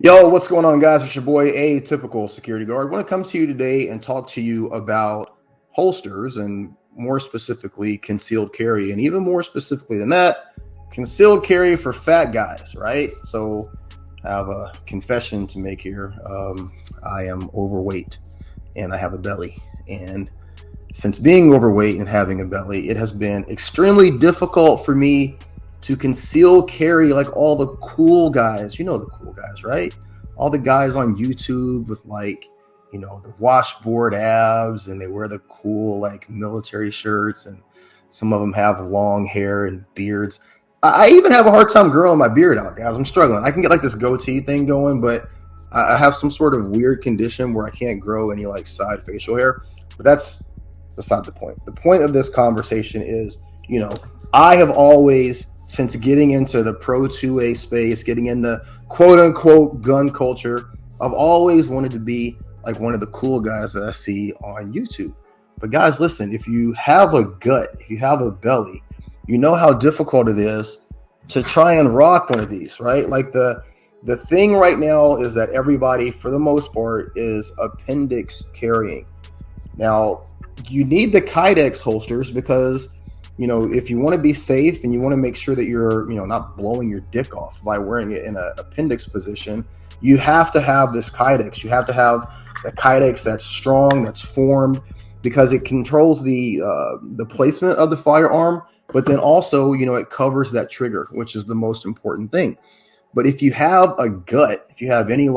Yo, what's going on, guys? It's your boy, Atypical Security Guard. I want to come to you today and talk to you about holsters and more specifically, concealed carry. And even more specifically than that, concealed carry for fat guys, right? So I have a confession to make here. I am overweight and I have a belly. And since being overweight and having a belly, it has been extremely difficult for me to conceal carry like all the cool guys. You know the cool guys, right? All the guys on YouTube with the washboard abs, and they wear the cool like military shirts, and some of them have long hair and beards. I even have a hard time growing my beard out, guys. I'm struggling. I can get like this goatee thing going, but I have some sort of weird condition where I can't grow any like side facial hair. But that's not the point. The point of this conversation is, I have always, since getting into the Pro 2A space, getting into quote unquote gun culture, I've always wanted to be like one of the cool guys that I see on YouTube. But guys, listen, if you have a gut, if you have a belly, you know how difficult it is to try and rock one of these, right? Like the thing right now is that everybody, for the most part, is appendix carrying. Now, you need the Kydex holsters because, if you want to be safe and you want to make sure that you're, not blowing your dick off by wearing it in an appendix position, you have to have this Kydex. You have to have a Kydex that's strong, that's formed, because it controls the placement of the firearm, but then also, it covers that trigger, which is the most important thing. But if you have a gut, if you have any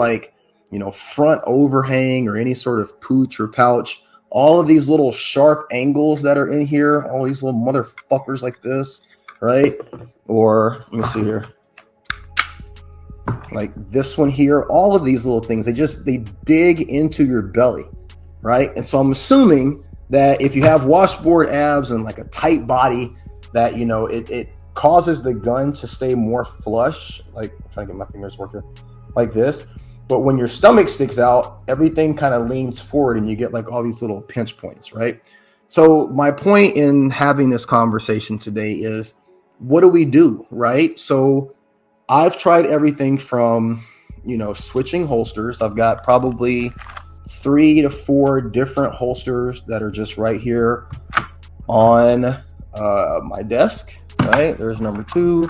front overhang or any sort of pooch or pouch, all of these little sharp angles that are in here, all these little motherfuckers like this, right? Or let me see here. Like this one here, all of these little things, they dig into your belly, right? And so I'm assuming that if you have washboard abs and like a tight body, that, it causes the gun to stay more flush. Like, I'm trying to get my fingers working like this. But when your stomach sticks out, everything kind of leans forward and you get like all these little pinch points, right? So my point in having this conversation today is, what do we do, right? So I've tried everything from, switching holsters. I've got probably 3 to 4 different holsters that are just right here on my desk, right? There's number 2.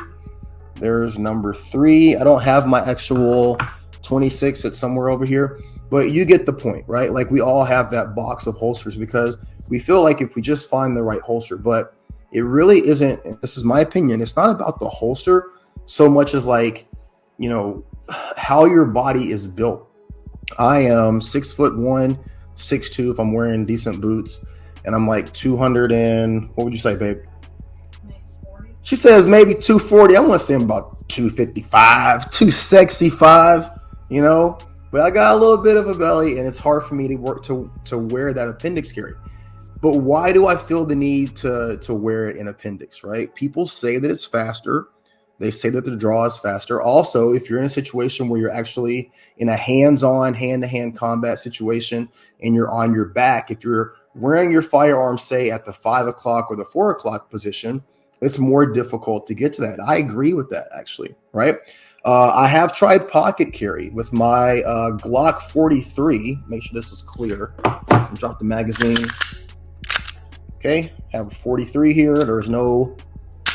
There's number 3. I don't have my actual 26. It's somewhere over here, but you get the point, right? Like we all have that box of holsters because we feel like if we just find the right holster, but it really isn't. This is my opinion. It's not about the holster so much as how your body is built. I am 6'1", 6'2" if I'm wearing decent boots, and I'm like 200 and what would you say, babe? She says maybe 240. I want to say I'm about 255, 265. But I got a little bit of a belly and it's hard for me to wear that appendix carry. But why do I feel the need to wear it in appendix, right? People say that it's faster. They say that the draw is faster. Also, if you're in a situation where you're actually in a hands-on, hand-to-hand combat situation and you're on your back, if you're wearing your firearm, say at the 5 o'clock or the 4 o'clock position, it's more difficult to get to that. I agree with that, actually, right? I have tried pocket carry with my Glock 43. Make sure this is clear. Drop the magazine. Okay, have a 43 here. There's no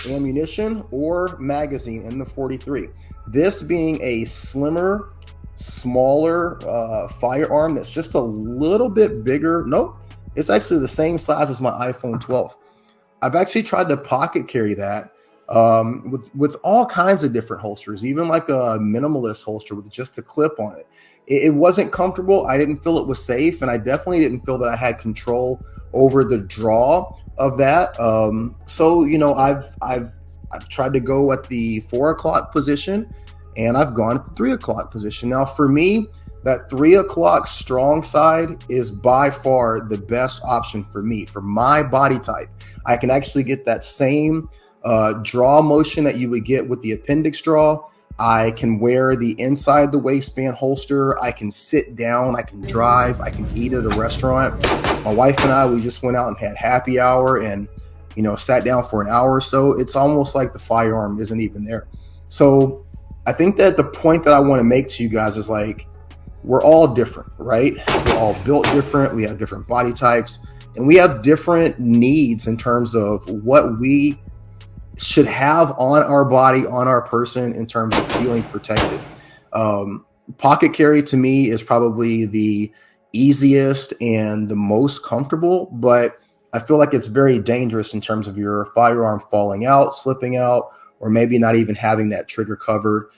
ammunition or magazine in the 43. This being a slimmer, smaller firearm that's just a little bit bigger. Nope, it's actually the same size as my iPhone 12. I've actually tried to pocket carry that with all kinds of different holsters, even like a minimalist holster with just the clip on it. It wasn't comfortable. I didn't feel it was safe, and I definitely didn't feel that I had control over the draw of that. So I've tried to go at the 4 o'clock position, and I've gone at the 3 o'clock position. Now, for me, that 3 o'clock strong side is by far the best option for me, for my body type. I can actually get that same draw motion that you would get with the appendix draw. I can wear the inside the waistband holster. I can sit down. I can drive. I can eat at a restaurant. My wife and I, we just went out and had happy hour and, sat down for an hour or so. It's almost like the firearm isn't even there. So I think that the point that I want to make to you guys is like, we're all different, right? We're all built different. We have different body types, and we have different needs in terms of what we should have on our body, on our person, in terms of feeling protected. Pocket carry to me is probably the easiest and the most comfortable, but I feel like it's very dangerous in terms of your firearm falling out, slipping out, or maybe not even having that trigger covered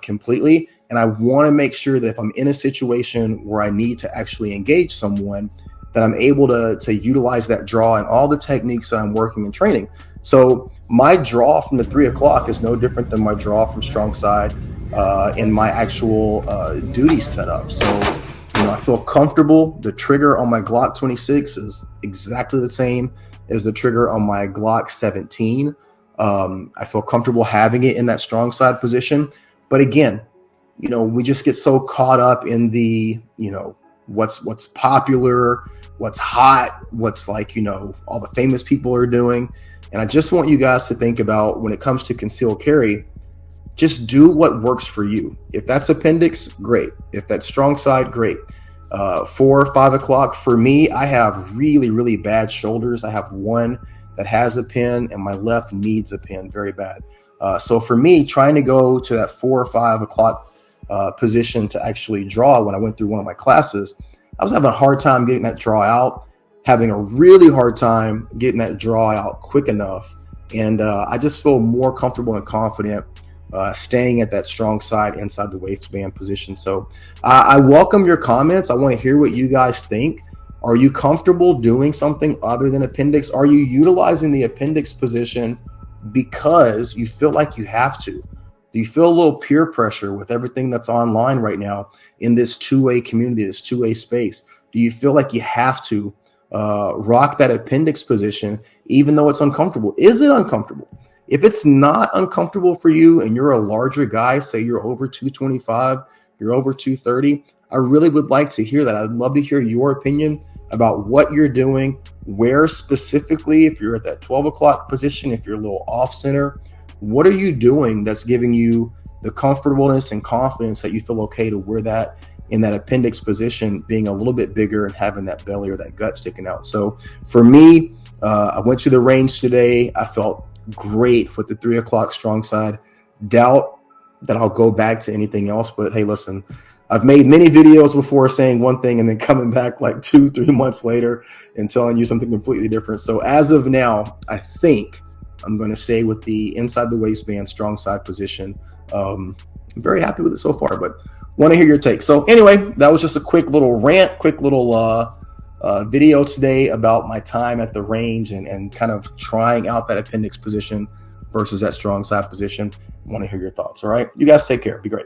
completely. And I want to make sure that if I'm in a situation where I need to actually engage someone, that I'm able to utilize that draw and all the techniques that I'm working and training. So my draw from the 3 o'clock is no different than my draw from strong side in my actual duty setup. So, I feel comfortable. The trigger on my Glock 26 is exactly the same as the trigger on my Glock 17. I feel comfortable having it in that strong side position. But again, we just get so caught up in the, what's popular, what's hot, what's like, all the famous people are doing. And I just want you guys to think about, when it comes to concealed carry, just do what works for you. If that's appendix, great. If that's strong side, great. 4 or 5 o'clock for me, I have really, really bad shoulders. I have one that has a pin and my left needs a pin very bad. So for me, trying to go to that 4 or 5 o'clock position to actually draw, when I went through one of my classes, I was having a hard time getting that draw out, having a really hard time getting that draw out quick enough. And I just feel more comfortable and confident staying at that strong side inside the waistband position. So I welcome your comments. I want to hear what you guys think. Are you comfortable doing something other than appendix? Are you utilizing the appendix position because you feel like you have to? Do you feel a little peer pressure with everything that's online right now in this two-way community, this two-way space? Do you feel like you have to rock that appendix position even though it's uncomfortable? Is it uncomfortable? If it's not uncomfortable for you and you're a larger guy, say you're over 225, you're over 230, I really would like to hear that. I'd love to hear your opinion about what you're doing, where specifically, if you're at that 12 o'clock position, if you're a little off center, what are you doing that's giving you the comfortableness and confidence that you feel okay to wear that in that appendix position, being a little bit bigger and having that belly or that gut sticking out? So for me, I went to the range today. I felt great with the 3 o'clock strong side. Doubt that I'll go back to anything else, but hey, listen, I've made many videos before saying one thing and then coming back like 2-3 months later and telling you something completely different. So as of now, I think I'm going to stay with the inside the waistband strong side position. I'm very happy with it so far, but want to hear your take. So anyway, that was just a quick little rant, quick little video today about my time at the range and kind of trying out that appendix position versus that strong side position. I want to hear your thoughts. All right. You guys take care. Be great.